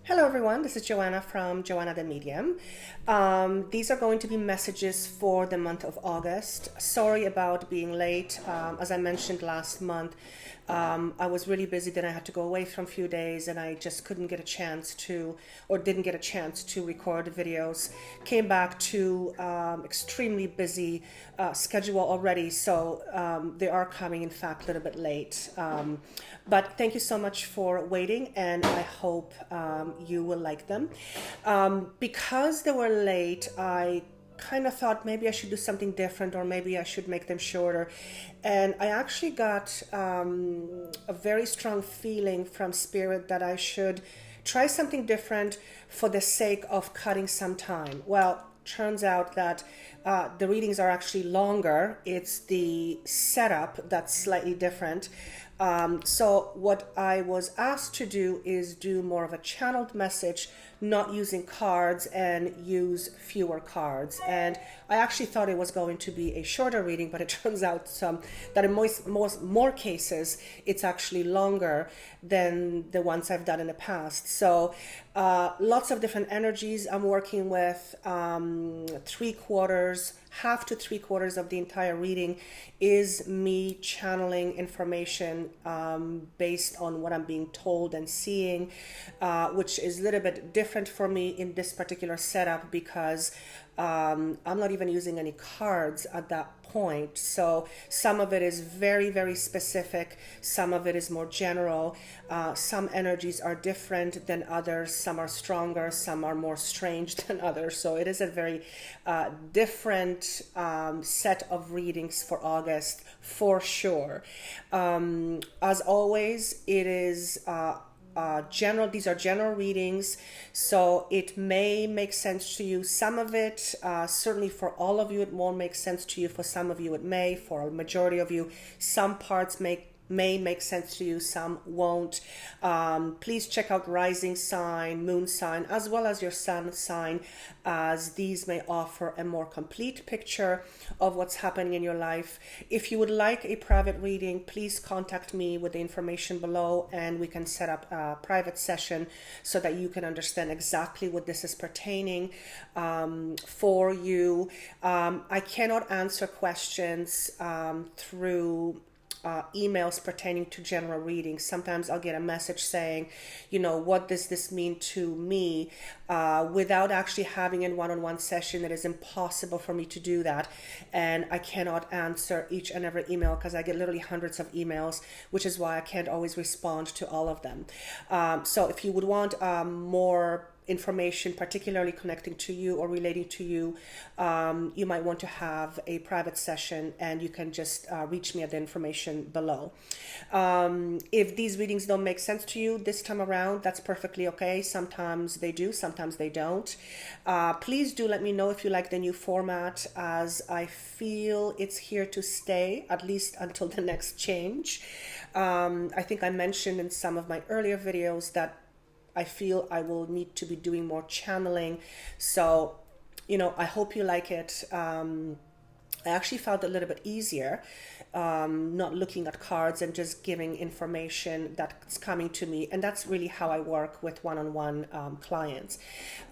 Hello everyone, this is Joanna from Joanna the Medium. These are going to be messages for the month of August. Sorry about being late. As I mentioned last month, I was really busy, then I had to go away for a few days and I just couldn't get a chance to, or didn't get a chance to record videos. Came back to extremely busy schedule already, so they are coming in fact a little bit late. But thank you so much for waiting, and I hope you will like them. Because they were late, I kind of thought maybe I should do something different, or maybe I should make them shorter. And I actually got a very strong feeling from Spirit that I should try something different for the sake of cutting some time. Well, turns out that the readings are actually longer. It's the setup that's slightly different. So what I was asked to do is do more of a channeled message, not using cards, and use fewer cards. And I actually thought it was going to be a shorter reading, but it turns out that in more cases, it's actually longer than the ones I've done in the past. So lots of different energies I'm working with. 3/4, half to 3/4 of the entire reading is me channeling information based on what I'm being told and seeing, which is a little bit different for me in this particular setup because I'm not even using any cards at that point. So some of it is very, very specific. Some of it is more general. Some energies are different than others. Some are stronger. Some are more strange than others. So it is a very different set of readings for August, for sure. As always, it is general. These are general readings, so it may make sense to you. Some of it, certainly for all of you, it won't make sense to you. For some of you, it may. For a majority of you, some parts may make sense to you, some won't. Please check out rising sign, moon sign, as well as your sun sign, as these may offer a more complete picture of what's happening in your life. If you would like a private reading, please contact me with the information below, and we can set up a private session so that you can understand exactly what this is pertaining for you. I cannot answer questions through emails pertaining to general readings. Sometimes I'll get a message saying, what does this mean to me? Without actually having a one-on-one session, it is impossible for me to do that. And I cannot answer each and every email because I get literally hundreds of emails, which is why I can't always respond to all of them. So if you would want more information particularly connecting to you or relating to you, you might want to have a private session, and you can just reach me at the information below. If these readings don't make sense to you this time around, that's perfectly okay. Sometimes they do, sometimes they don't. Please do let me know if you like the new format, as I feel it's here to stay, at least until the next change. I think I mentioned in some of my earlier videos that I feel I will need to be doing more channeling. So, I hope you like it. I actually found it a little bit easier, not looking at cards and just giving information that's coming to me. And that's really how I work with one-on-one clients.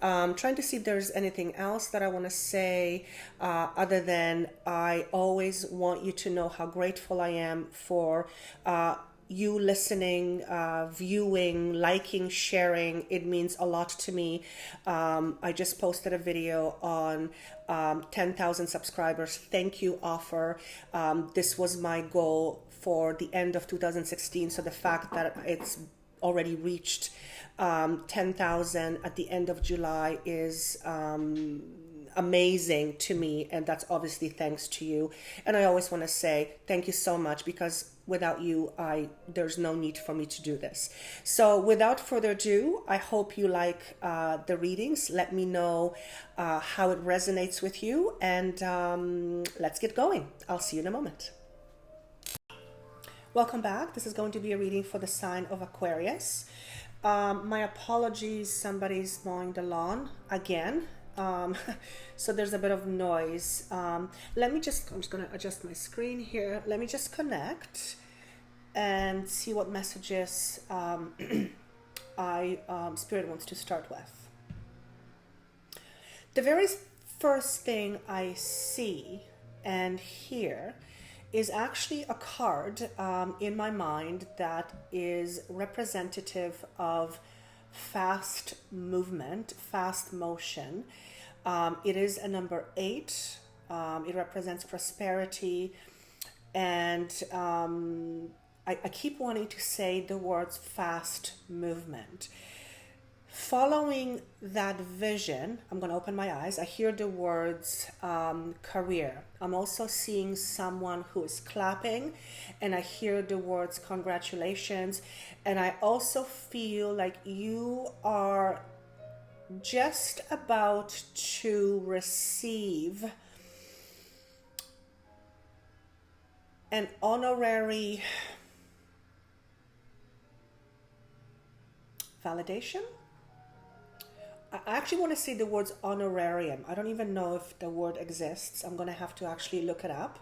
Trying to see if there's anything else that I want to say, other than I always want you to know how grateful I am for you listening, viewing, liking, sharing. It means a lot to me. I just posted a video on 10,000 subscribers thank you offer. This was my goal for the end of 2016. So the fact that it's already reached 10,000 at the end of July is amazing to me, and that's obviously thanks to you. And I always want to say thank you so much, because without you, there's no need for me to do this. So without further ado, I hope you like the readings. Let me know how it resonates with you, and let's get going. I'll see you in a moment. Welcome back. This is going to be a reading for the sign of Aquarius. My apologies, somebody's mowing the lawn again. So there's a bit of noise. I'm just going to adjust my screen here. Let me just connect and see what messages Spirit wants to start with. The very first thing I see and hear is actually a card in my mind that is representative of fast movement, fast motion. It is a number 8. It represents prosperity, and I keep wanting to say the words fast movement. Following that vision, I'm going to open my eyes. I hear the words career. I'm also seeing someone who is clapping, and I hear the words congratulations. And I also feel like you are just about to receive an honorary validation. I actually want to say the words honorarium. I don't even know if the word exists. I'm going to have to actually look it up.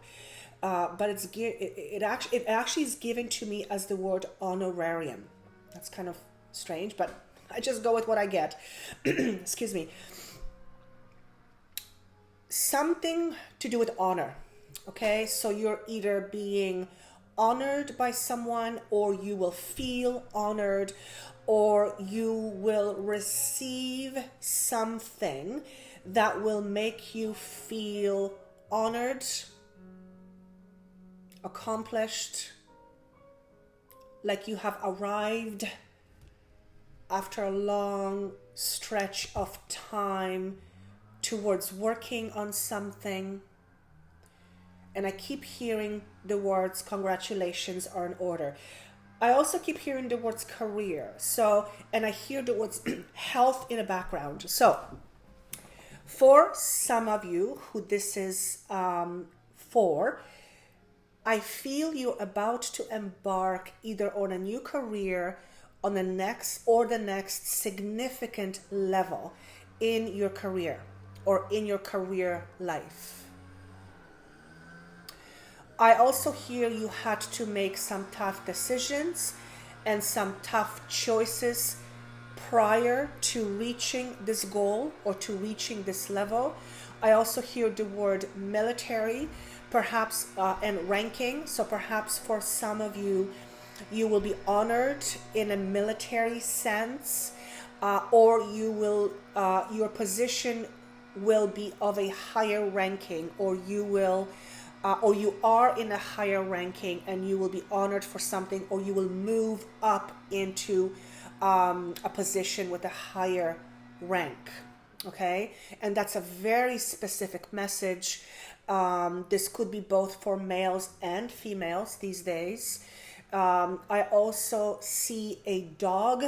But it actually is given to me as the word honorarium. That's kind of strange, but I just go with what I get. Excuse me. Something to do with honor. Okay, so you're either being honored by someone, or you will feel honored, or you will receive something that will make you feel honored, accomplished, like you have arrived after a long stretch of time towards working on something. And I keep hearing the words congratulations are in order. I also keep hearing the words career. So, and I hear the words health in the background. So, for some of you who this is for, I feel you're about to embark either on a new career, on the next significant level in your career or in your career life. I also hear you had to make some tough decisions and some tough choices prior to reaching this goal or to reaching this level. I also hear the word military, perhaps, and ranking. So perhaps for some of you, you will be honored in a military sense, or you will, your position will be of a higher ranking, or you will, or you are in a higher ranking and you will be honored for something, or you will move up into a position with a higher rank. Okay, and that's a very specific message. This could be both for males and females these days. I also see a dog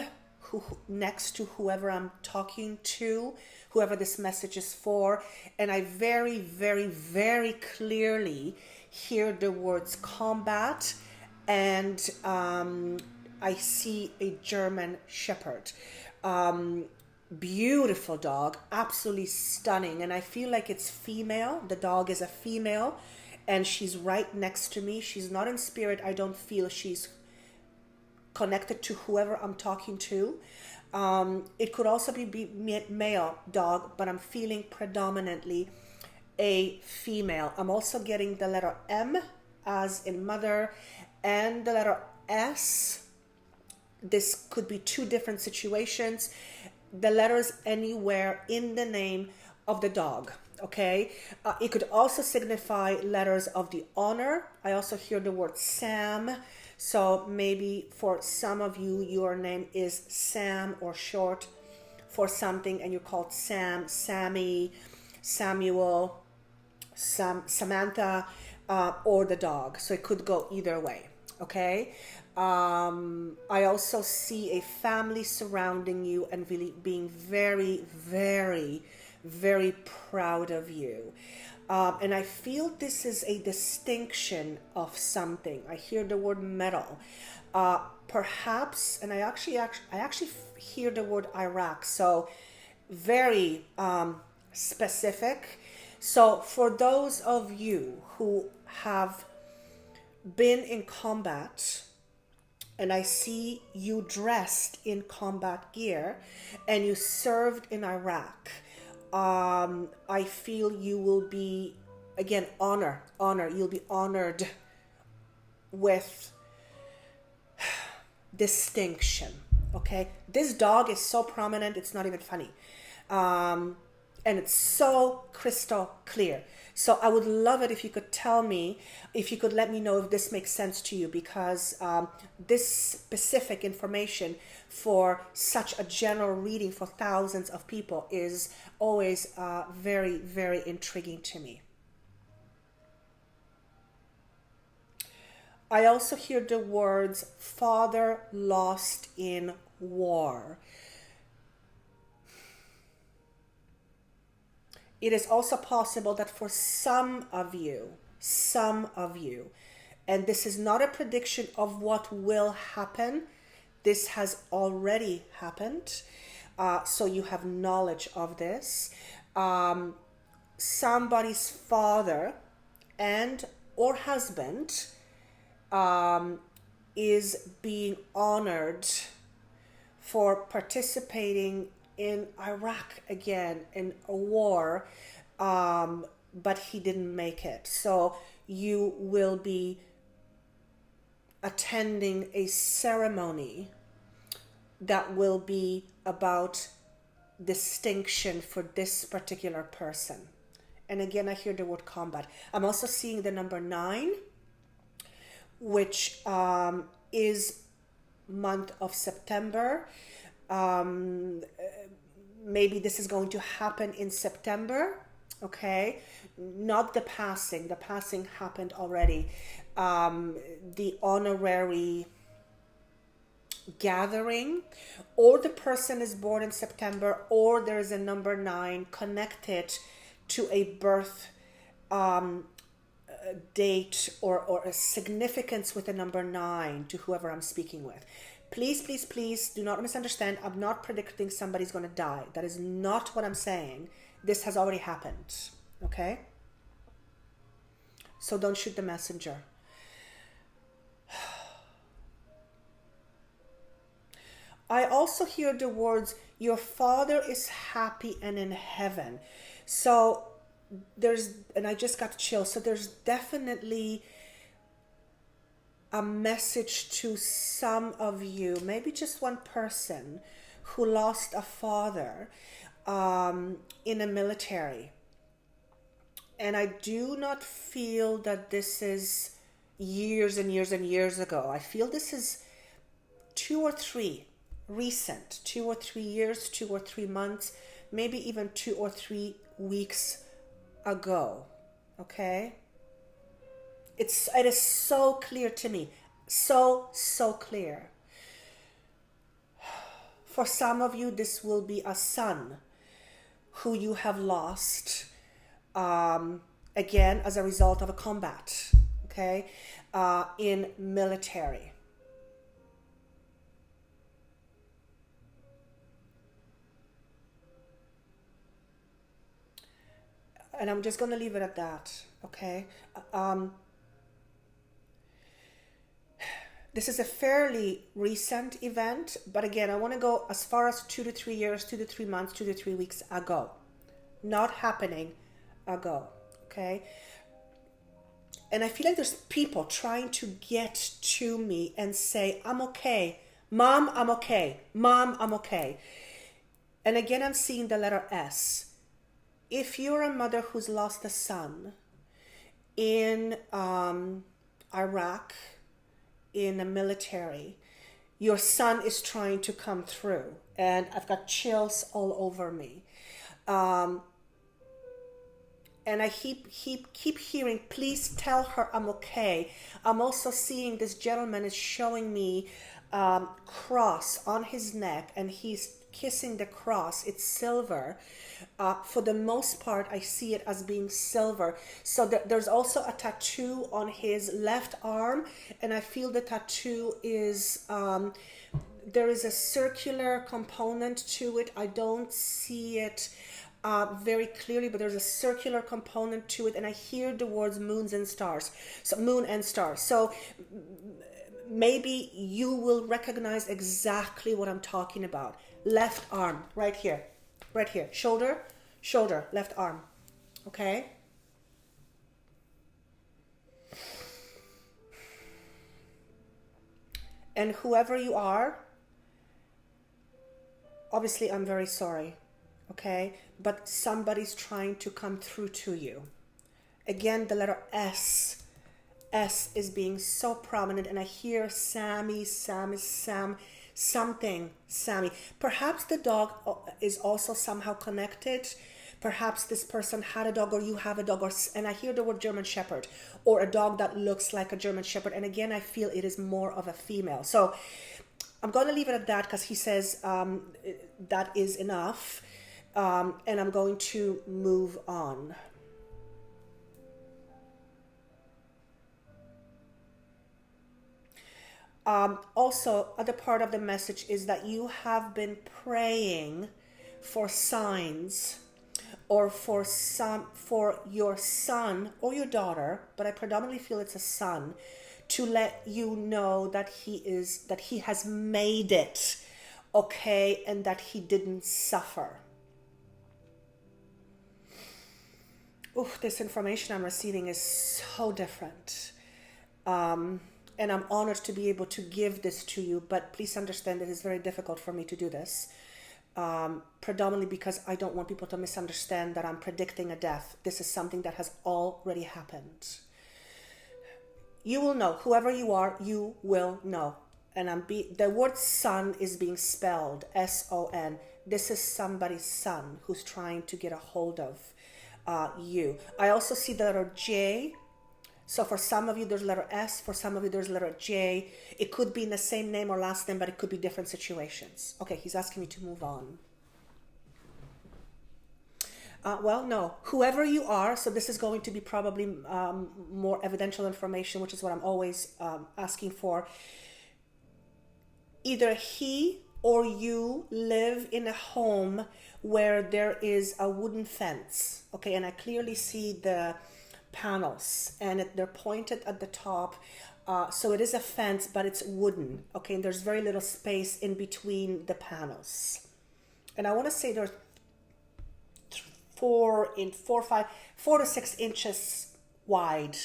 next to whoever I'm talking to, whoever this message is for, and I very, very, very clearly hear the words combat, and I see a German Shepherd. Beautiful dog, absolutely stunning, and I feel like it's female. The dog is a female, and she's right next to me. She's not in spirit. I don't feel she's connected to whoever I'm talking to. It could also be male dog, but I'm feeling predominantly a female. I'm also getting the letter M as in mother and the letter S. This could be two different situations. The letters anywhere in the name of the dog. Okay, it could also signify letters of the honor. I also hear the word Sam. So maybe for some of you, your name is Sam or short for something, and you're called Sam, Sammy, Samuel, Samantha, or the dog. So it could go either way. Okay. I also see a family surrounding you and really being very, very, very proud of you. And I feel this is a distinction of something. I hear the word medal. Perhaps, and I actually hear the word Iraq. So very specific. So for those of you who have been in combat and I see you dressed in combat gear and you served in Iraq. I feel you will be, again, honor, you'll be honored with distinction. Okay, this dog is so prominent, it's not even funny. And it's so crystal clear. So I would love it if you could tell me, if you could let me know if this makes sense to you, because this specific information for such a general reading for thousands of people is always very, very intriguing to me. I also hear the words father lost in war. It is also possible that for some of you, and this is not a prediction of what will happen, this has already happened, so you have knowledge of this. Somebody's father and or husband is being honored for participating in Iraq again, in a war, but he didn't make it. So you will be attending a ceremony that will be about distinction for this particular person. And again, I hear the word combat. I'm also seeing the number 9, which is month of September. Maybe this is going to happen in September, okay? Not the passing happened already. The honorary gathering, or the person is born in September, or there is a number 9 connected to a birth date or a significance with the number 9 to whoever I'm speaking with. Please, please, please do not misunderstand. I'm not predicting somebody's going to die. That is not what I'm saying. This has already happened, okay? So don't shoot the messenger. I also hear the words, your father is happy and in heaven. So there's, and I just got chills. So there's definitely a message to some of you, maybe just one person who lost a father in the military. And I do not feel that this is years and years and years ago. I feel this is 2 or 3 recent, 2 or 3 years, 2 or 3 months, maybe even 2 or 3 weeks ago. Okay? It is so clear to me. So clear. For some of you, this will be a son who you have lost, again, as a result of a combat, okay, in military. And I'm just going to leave it at that, okay? This is a fairly recent event, but again, I want to go as far as 2 to 3 years, 2 to 3 months, 2 to 3 weeks ago. Not happening ago, okay? And I feel like there's people trying to get to me and say, I'm okay. Mom, I'm okay. Mom, I'm okay. And again, I'm seeing the letter S. If you're a mother who's lost a son in Iraq, in the military, your son is trying to come through, and I've got chills all over me. And I keep hearing, please tell her I'm okay. I'm also seeing this gentleman is showing me cross on his neck, and he's kissing the cross. It's silver. For the most part, I see it as being silver. So there's also a tattoo on his left arm, and I feel the tattoo is, there is a circular component to it. I don't see it very clearly, but there's a circular component to it, and I hear the words moons and stars. So moon and stars. So maybe you will recognize exactly what I'm talking about. Left arm, right here, shoulder, left arm, okay? And whoever you are, obviously I'm very sorry, okay? But somebody's trying to come through to you. Again, the letter S is being so prominent, and I hear Sammy, something, Sammy. Perhaps the dog is also somehow connected. Perhaps this person had a dog, or you have a dog, and I hear the word German Shepherd, or a dog that looks like a German Shepherd. And again, I feel it is more of a female. So I'm going to leave it at that, because he says that is enough, and I'm going to move on. Also, other part of the message is that you have been praying for signs, or for your son or your daughter, but I predominantly feel it's a son, to let you know that he has made it, okay, and that he didn't suffer. Ooh, this information I'm receiving is so different. And I'm honored to be able to give this to you, but please understand that it's very difficult for me to do this. Predominantly because I don't want people to misunderstand that I'm predicting a death. This is something that has already happened. You will know. Whoever you are, you will know. And the word son is being spelled S-O-N. This is somebody's son who's trying to get a hold of you. I also see the letter J. So for some of you, there's letter S. For some of you, there's letter J. It could be in the same name or last name, but it could be different situations. Okay, he's asking me to move on. Well, no. Whoever you are, so this is going to be probably more evidential information, which is what I'm always asking for. Either he or you live in a home where there is a wooden fence. Okay, and I clearly see the panels, and they're pointed at the top, so it is a fence, but it's wooden, okay, and there's very little space in between the panels, and I want to say there's 4 to 6 inches wide,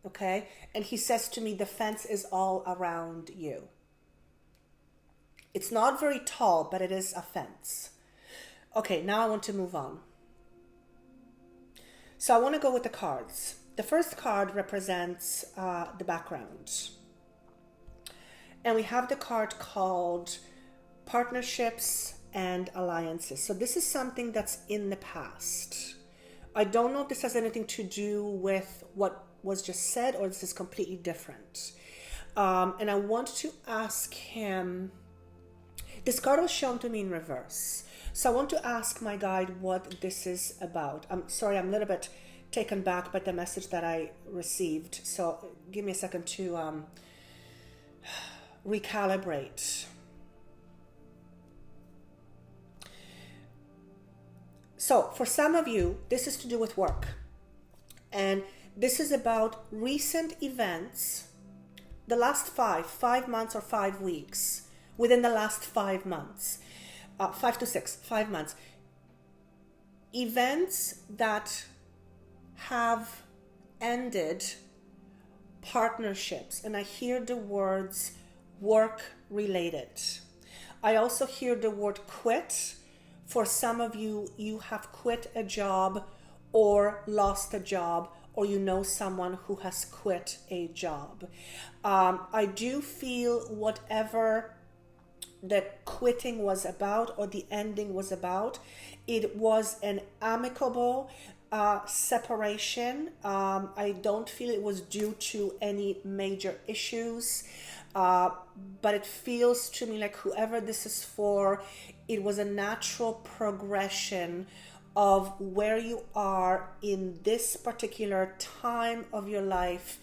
okay, and he says to me the fence is all around you. It's not very tall, but it is a fence. Okay, now I want to move on. So I want to go with the cards. The first card represents the background. And we have the card called Partnerships and Alliances. So this is something that's in the past. I don't know if this has anything to do with what was just said, or this is completely different. And I want to ask him, this card was shown to me in reverse. So I want to ask my guide what this is about. I'm sorry, I'm a little bit taken back by the message that I received. So give me a second to recalibrate. So for some of you, this is to do with work. And this is about recent events, the last 5 months or 5 weeks, within the last 5 months. 5 to 6, 5 months. Events that have ended partnerships. And I hear the words work related. I also hear the word quit. For some of you, you have quit a job or lost a job, or you know someone who has quit a job. I do feel whatever the quitting was about, or the ending was about, it was an amicable separation. I don't feel it was due to any major issues, but it feels to me like whoever this is for, it was a natural progression of where you are in this particular time of your life.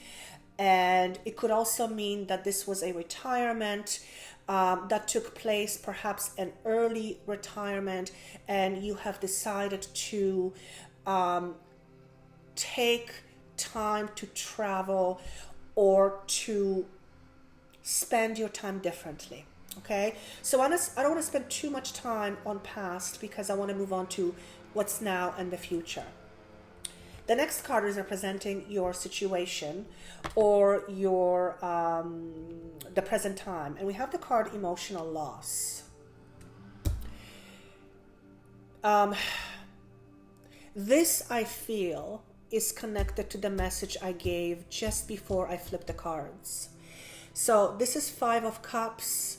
And it could also mean that this was a retirement that took place, perhaps an early retirement, and you have decided to take time to travel or to spend your time differently. Okay, so I don't want to spend too much time on past because I want to move on to what's now and the future. The next card is representing your situation or your the present time, and we have the card emotional loss. This, I feel, is connected to the message I gave just before I flipped the cards. So this is Five of Cups.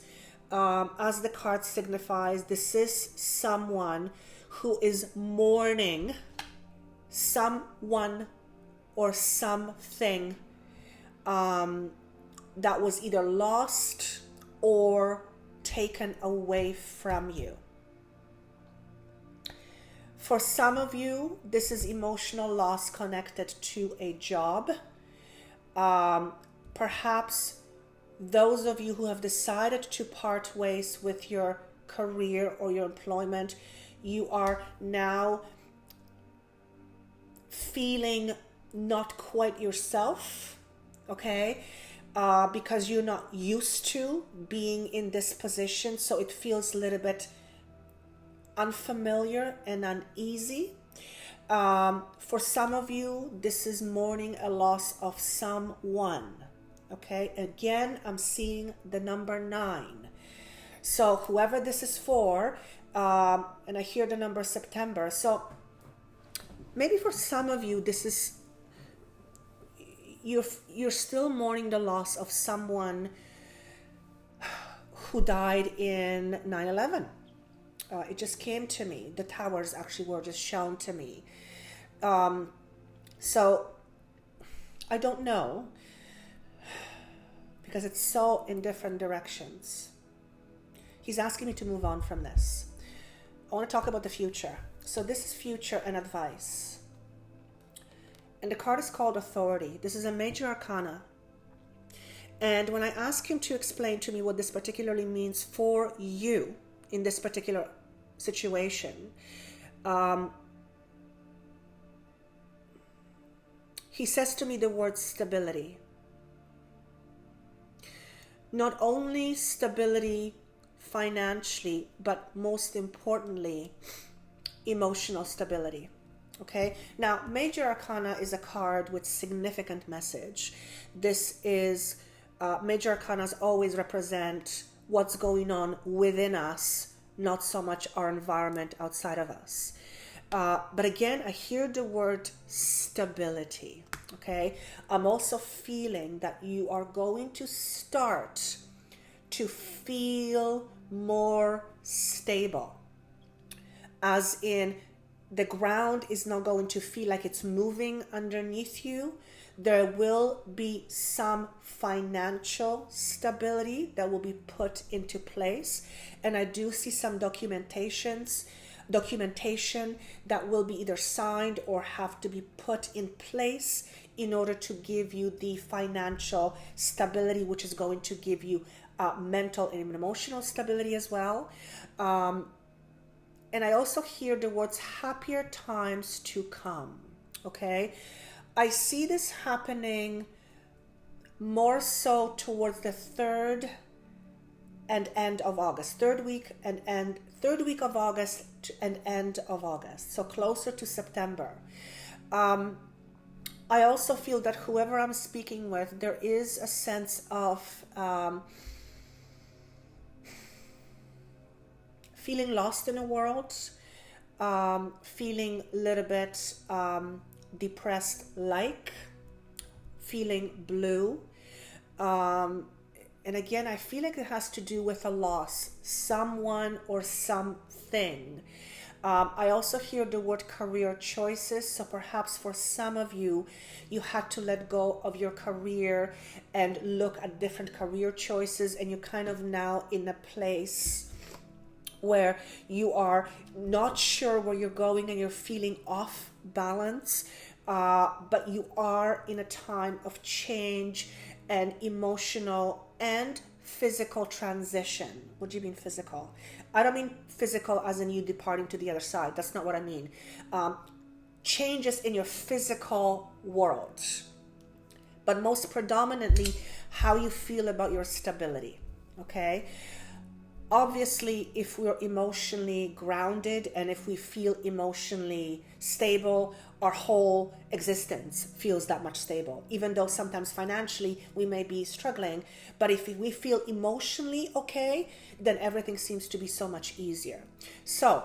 As the card signifies, this is someone who is mourning someone or something that was either lost or taken away from you. For some of you, this is emotional loss connected to a job. Perhaps those of you who have decided to part ways with your career or your employment, you are now feeling not quite yourself, okay? Because you're not used to being in this position, so it feels a little bit unfamiliar and uneasy. For some of you, this is mourning a loss of someone. Okay, again, I'm seeing the number 9. So whoever this is for, and I hear the number September. So maybe for some of you, this is, you're still mourning the loss of someone who died in 9/11. It just came to me. The towers actually were just shown to me. So I don't know, because it's so in different directions. He's asking me to move on from this. I want to talk about the future. So this is future and advice. And the card is called Authority. This is a major arcana. And when I ask him to explain to me what this particularly means for you in this particular situation, he says to me the word stability. Not only stability financially, but most importantly, emotional stability. Okay, now Major Arcana is a card with significant message. This is, Major Arcanas always represent what's going on within us, not so much our environment outside of us. But again, I hear the word stability. Okay, I'm also feeling that you are going to start to feel more stable, as in the ground is not going to feel like it's moving underneath you. There will be some financial stability that will be put into place, and I do see some documentation that will be either signed or have to be put in place in order to give you the financial stability, which is going to give you mental and emotional stability as well. And I also hear the words happier times to come. Okay, I see this happening more so towards the third and end of August, third week of August and end of August, so closer to September. I also feel that whoever I'm speaking with, there is a sense of feeling lost in a world, feeling a little bit depressed, feeling blue. And again, I feel like it has to do with a loss, someone or something. I also hear the word career choices. So perhaps for some of you, you had to let go of your career and look at different career choices, and you're kind of now in a place where you are not sure where you're going and you're feeling off balance, but you are in a time of change and emotional and physical transition. What do you mean physical? I don't mean physical as in you departing to the other side. That's not what I mean. Changes in your physical world. but most predominantly how you feel about your stability. Okay. Obviously, if we're emotionally grounded and if we feel emotionally stable, our whole existence feels that much stable, even though sometimes financially we may be struggling. But if we feel emotionally okay, then everything seems to be so much easier. So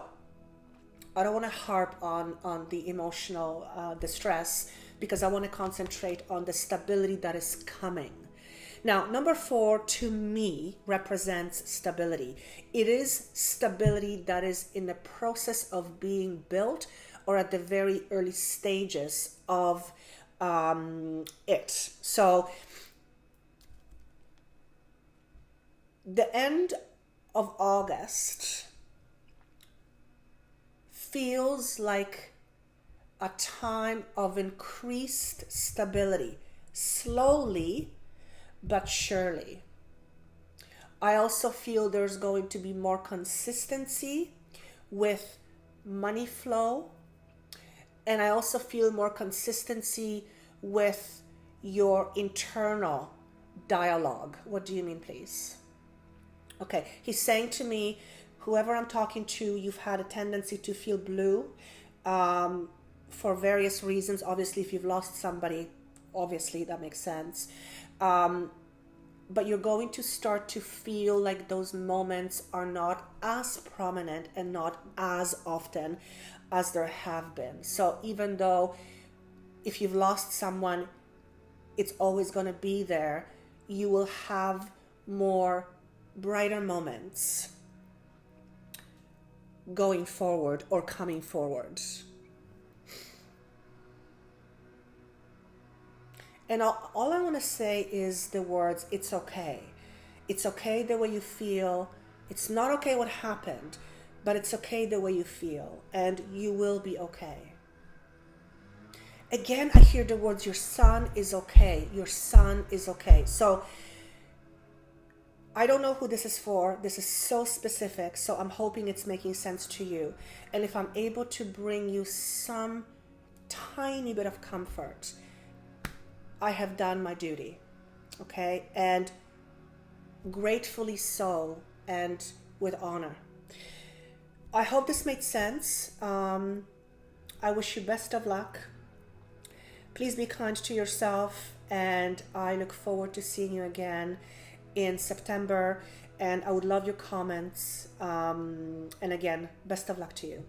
I don't want to harp on the emotional distress, because I want to concentrate on the stability that is coming. Now, number 4 to me represents stability. It is stability that is in the process of being built or at the very early stages of it. So the end of August feels like a time of increased stability, slowly but surely. I also feel there's going to be more consistency with money flow, and I also feel more consistency with your internal dialogue. What do you mean, please? Okay, he's saying to me, whoever I'm talking to, you've had a tendency to feel blue for various reasons. Obviously, if you've lost somebody, obviously that makes sense. But you're going to start to feel like those moments are not as prominent and not as often as there have been. So even though if you've lost someone, it's always going to be there, you will have more brighter moments going forward or coming forward. And all I want to say is the words, it's okay. It's okay the way you feel. It's not okay what happened, but it's okay the way you feel, and you will be okay. Again, I hear the words, your son is okay. Your son is okay. So I don't know who this is for. This is so specific, so I'm hoping it's making sense to you. And if I'm able to bring you some tiny bit of comfort, I have done my duty, okay? And gratefully so, and with honor. I hope this made sense. I wish you best of luck. Please be kind to yourself, and I look forward to seeing you again in September, and I would love your comments. And again, best of luck to you.